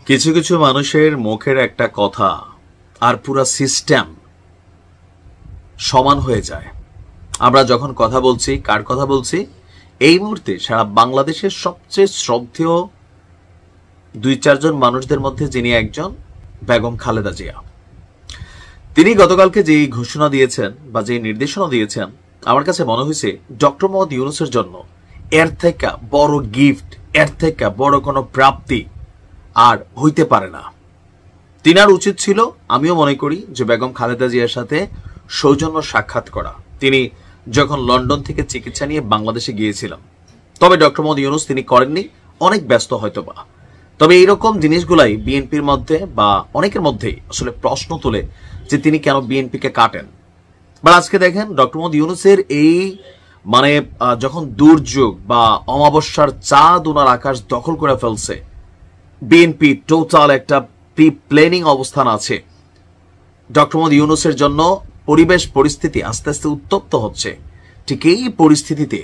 কিছু কিছু মানুষের মুখের একটা কথা আর পুরো সিস্টেম সমান হয়ে যায়। আমরা যখন কথা বলছি, কার কথা বলছি? এই মুহূর্তে সারা বাংলাদেশের সবচেয়ে শ্রদ্ধেয় 2-4 জন মানুষদের মধ্যে যিনি একজন, বেগম খালেদা জিয়া। তিনি গতকালকে যে ঘোষণা দিয়েছেন বা যে নির্দেশনা দিয়েছেন, আমার কাছে মনে হয়েছে ডক্টর মোহাম্মদ ইউনূসের জন্য এর থেকে বড় গিফট, এর থেকে বড় কোনো প্রাপ্তি আর হইতে পারে না। তিনার উচিত ছিল, আমিও মনে করি, যে বেগম খালেদা জিয়ার সাথে সৌজন্য সাক্ষাৎ করা। তিনি যখন লন্ডন থেকে চিকিৎসা নিয়ে বাংলাদেশে গিয়েছিলাম, তবে ডক্টর মোহাম্মদ ইউনূস তিনি করেননি, অনেক ব্যস্ত হয়তোবা। তবে এইরকম জিনিসগুলাই বিএনপির মধ্যে বা অনেকের মধ্যেই আসলে প্রশ্ন তোলে যে তিনি কেন বিএনপিকে কাটেন। বা আজকে দেখেন ডক্টর মোহাম্মদ ইউনূসের এই যখন দুর্যোগ বা অমাবস্যার চাঁদ ওনার আকাশ দখল করে ফেলছে, বিএনপি টোটাল একটা প্রি প্ল্যানিং অবস্থান আছে। ডক্টর মোহাম্মদ ইউনূসের জন্য পরিবেশ পরিস্থিতি আস্তে আস্তে উত্তপ্ত হচ্ছে। ঠিক এই পরিস্থিতিতে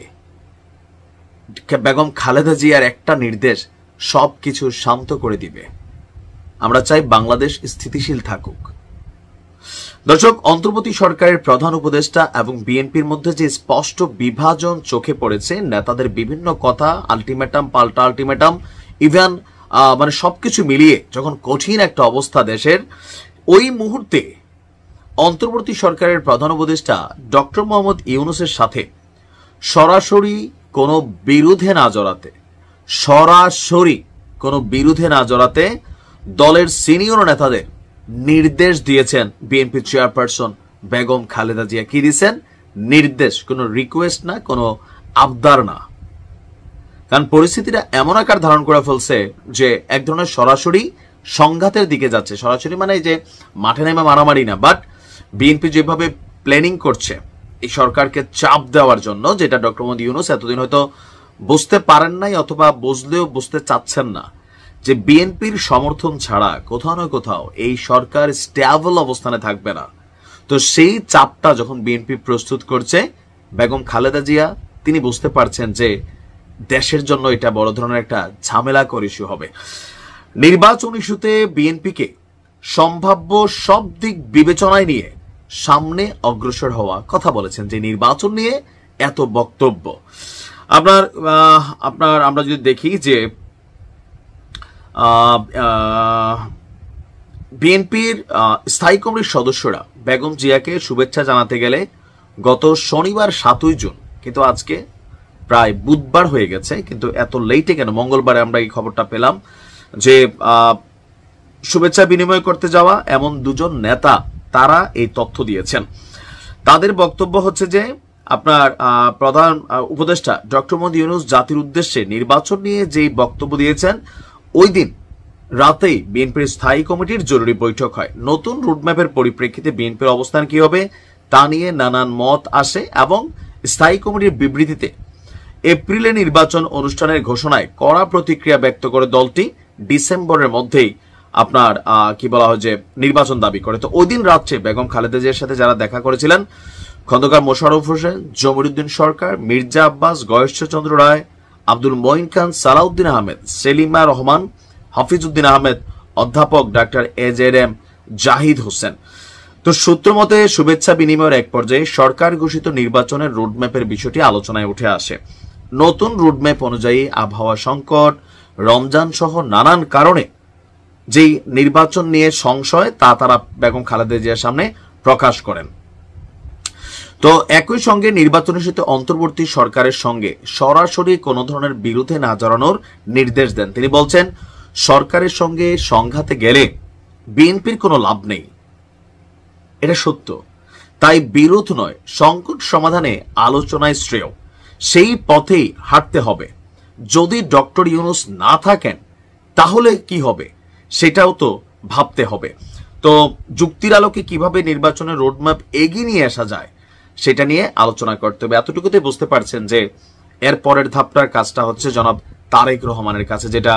বেগম খালেদা জিয়ার একটা নির্দেশ সবকিছু শান্ত করে দিবে। আমরা চাই বাংলাদেশ স্থিতিশীল থাকুক। দর্শক, অন্তর্বর্তী সরকারের প্রধান উপদেষ্টা এবং বিএনপির মধ্যে যে স্পষ্ট বিভাজন চোখে পড়েছে, নেতাদের বিভিন্ন কথা, আলটিমেটাম পাল্টা আলটিমেটাম, ইভেন সবকিছু মিলিয়ে যখন কঠিন একটা অবস্থা দেশের, ওই মুহূর্তে অন্তর্বর্তী সরকারের প্রধান উপদেষ্টা ডক্টর মোহাম্মদ ইউনূসের সাথে সরাসরি কোনো বিরোধে না জড়াতে দলের সিনিয়র নেতাদের নির্দেশ দিয়েছেন বিএনপি চেয়ারপারসন বেগম খালেদা জিয়া। কি দিয়েছেন? নির্দেশ, কোনো রিকোয়েস্ট না, কোনো আবদার না। কারণ পরিস্থিতিটা এমন আকার ধারণ করে ফেলছে যে এক ধরনের সরাসরি সংঘাতের দিকে যাচ্ছে। সরাসরি মানে যে মাঠে নেমে মারামারি না, বাট বিএনপি যেভাবে প্ল্যানিং করছে এই সরকারকে চাপ দেওয়ার জন্য, যেটা ডক্টর মোহাম্মদ ইউনূস এতদিন হয়তো বুঝতে পারেন নাই অথবা বুঝলেও বুঝতে চাচ্ছেন না, যে বিএনপির সমর্থন ছাড়া কোথাও না কোথাও এই সরকার স্টেবল অবস্থানে থাকবে না। তো সেই চাপটা যখন বিএনপি প্রস্তুত করছে, বেগম খালেদা জিয়া তিনি বুঝতে পারছেন যে দেশের জন্য এটা বড় ধরনের একটা ঝামেলাকর ইস্যু হবে। নির্বাচন ইস্যুতে বিএনপিকে সম্ভাব্য সব দিক বিবেচনায় নিয়ে সামনে অগ্রসর হওয়া কথা বলেছেন। যে নির্বাচন নিয়ে এত বক্তব্য, আমরা যদি দেখি যে বিএনপির স্থায়ী কমিটির সদস্যরা বেগম জিয়াকে শুভেচ্ছা জানাতে গেলে গত শনিবার 7ই জুন, কিন্তু আজকে প্রায় বুধবার হয়ে গেছে, কিন্তু এত লেটে কেন? মঙ্গলবারে আমরা এই খবরটা পেলাম যে শুভেচ্ছা বিনিময় করতে যাওয়া এমন 2 জন নেতা তারা এই তথ্য দিয়েছেন। তাদের বক্তব্য হচ্ছে যে আপনার প্রধান উপদেষ্টা ডক্টর মোহাম্মদ ইউনূস জাতির উদ্দেশ্যে নির্বাচন নিয়ে যেই বক্তব্য দিয়েছেন, ওই দিন রাতেই বিএনপির স্থায়ী কমিটির জরুরি বৈঠক হয়। নতুন রুটম্যাপের পরিপ্রেক্ষিতে বিএনপির অবস্থান কি হবে তা নিয়ে নানান মত আসে এবং স্থায়ী কমিটির বিবৃতিতে এপ্রিলে নির্বাচন অনুষ্ঠানের ঘোষণায় কড়া প্রতিক্রিয়া ব্যক্ত করে দলটি ডিসেম্বরের মধ্যেই আপনার কি বলা হয় যে নির্বাচন দাবি করে। তো ওই দিন রাত্রে বেগম খালেদা জিয়ার সাথে যারা দেখা করেছিলেন, খন্দকার মোশাররফ হোসেন, জমিরুদ্দিন সরকার, মির্জা আব্বাস, গয়েশ্বরচন্দ্র রায়, আব্দুল মঈন খান, সালাউদ্দিন আহমেদ, সেলিমা রহমান, হাফিজউদ্দিন আহমেদ, অধ্যাপক ডাক্তার এজেএম জাহিদ হোসেন। তো সূত্র মতে শুভেচ্ছা বিনিময়ের এক পর্যায়ে সরকার ঘোষিত নির্বাচনের রোডম্যাপের বিষয়টি আলোচনায় উঠে আসে। নতুন রোডম্যাপ অনুযায়ী আবহাওয়া সংকট, রমজান সহ নানান কারণে যেই নির্বাচন নিয়ে সংশয় তা তারা বেগম খালেদা জিয়ার সামনে প্রকাশ করেন। তো একই সঙ্গে নির্বাচন ইস্যুতে অন্তর্বর্তী সরকারের সঙ্গে সরাসরি কোনো ধরনের বিরোধে না জড়ানোর নির্দেশ দেন। তিনি বলছেন, সরকারের সঙ্গে সংঘাতে গেলে বিএনপির কোনো লাভ নেই, এটা সত্য। তাই বিরোধ নয়, সংকট সমাধানে আলোচনায় শ্রেয়, সেই পথেই হাঁটতে হবে। যদি ডক্টর ইউনূস না থাকেন তাহলে কি হবে সেটাও তো ভাবতে হবে। তো যুক্তির আলোকে কিভাবে নির্বাচনের রোডম্যাপ এগিয়ে নিয়ে আসা যায় সেটা নিয়ে আলোচনা করতে হবে। এতটুকুতে বুঝতে পারছেন যে এর পরের ধাপটার কাজটা হচ্ছে জনাব তারেক রহমানের কাছে, যেটা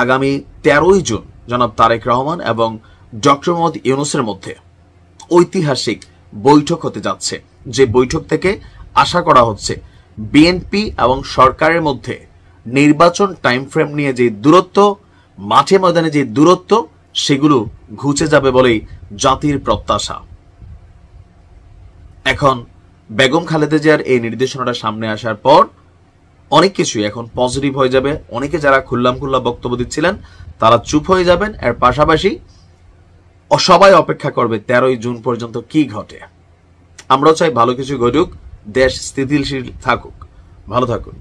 আগামী 13ই জুন জনাব তারেক রহমান এবং ডক্টর মোহাম্মদ ইউনূসের মধ্যে ঐতিহাসিক বৈঠক হতে যাচ্ছে। যে বৈঠক থেকে আশা করা হচ্ছে বিএনপি এবং সরকারের মধ্যে নির্বাচন টাইম ফ্রেম নিয়ে যে দূরত্ব মাঠে ময়দানে যে দূরত্ব সেগুলো ঘুচে যাবে বলেই জাতির প্রত্যাশা। এখন বেগম খালেদা জিয়ার এই নির্দেশনাটা সামনে আসার পর অনেক কিছুই এখন পজিটিভ হয়ে যাবে। অনেকে যারা খুল্লাম খুল্লা বক্তব্য দিচ্ছিলেন তারা চুপ হয়ে যাবেন। এর পাশাপাশি সবাই অপেক্ষা করবে 13ই জুন পর্যন্ত কি ঘটে। আমরাও চাই ভালো কিছু ঘটুক, দেশ স্থিতিশীল থাকুক। ভালো থাকুন।